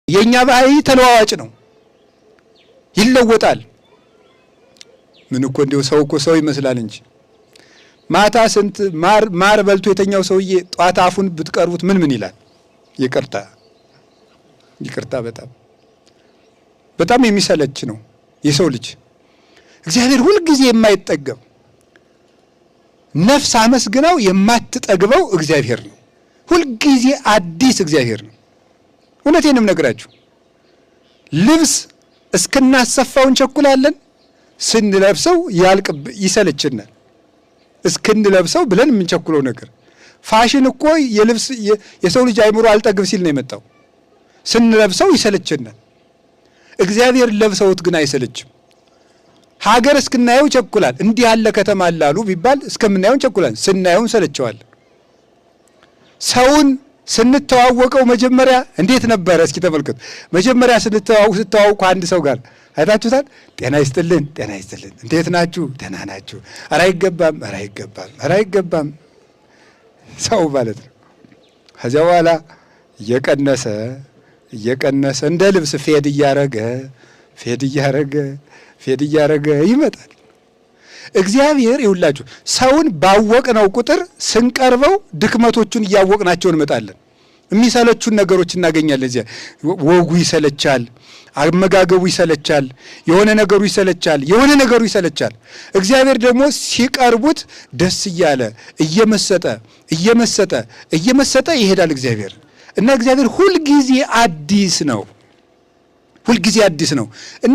የኛ ባህሪ ተለዋዋጭ ነው፣ ይለወጣል። ምን እኮ እንደው ሰው እኮ ሰው ይመስላል እንጂ ማታ ስንት ማር በልቶ የተኛው ሰውዬ ጧት አፉን ብትቀርቡት ምን ይላል? ይቅርታ በጣም የሚሰለች ነው የሰው ልጅ። እግዚአብሔር ሁል ጊዜ የማይጠገብ ነፍስ አመስግናው የማትጠግበው እግዚአብሔር ነው። ሁል ጊዜ አዲስ እግዚአብሔር ነው። እውነቴንም ነግራችሁ ልብስ እስክናሰፋው እንቸኩላለን፣ ስንለብሰው ይሰለችናል። እስክንለብሰው ብለን የምንቸኩለው ነገር ፋሽን እኮ የልብስ የሰው ልጅ አይምሮ አልጠግብ ሲል ነው የመጣው። ስንለብሰው ይሰለችናል። እግዚአብሔር ለብሰውት ግን አይሰለችም። ሀገር እስክናየው ቸኩላል። እንዲህ ያለ ከተማ አላሉ ቢባል እስከምናየው ቸኩላል፣ ስናየው ሰለቸዋል። ሰውን ስንተዋወቀው መጀመሪያ እንዴት ነበረ? እስኪ ተመልከቱ። መጀመሪያ ስትተዋወቁ አንድ ሰው ጋር አይታችሁታል? ጤና ይስጥልን፣ እንዴት ናችሁ? ደህና ናችሁ? ኧረ አይገባም ሰው ማለት ነው። ከዚያ በኋላ እየቀነሰ እንደ ልብስ ፌድ እያረገ ይመጣል። እግዚአብሔር ይውላችሁ ሰውን ባወቅነው ቁጥር ስንቀርበው ድክመቶቹን እያወቅናቸው እንመጣለን። የሚሰለቹን ነገሮች እናገኛለን። እዚያ ወጉ ይሰለቻል፣ አመጋገቡ ይሰለቻል፣ የሆነ ነገሩ ይሰለቻል። እግዚአብሔር ደግሞ ሲቀርቡት ደስ እያለ እየመሰጠ ይሄዳል እግዚአብሔር። እና እግዚአብሔር ሁልጊዜ አዲስ ነው እና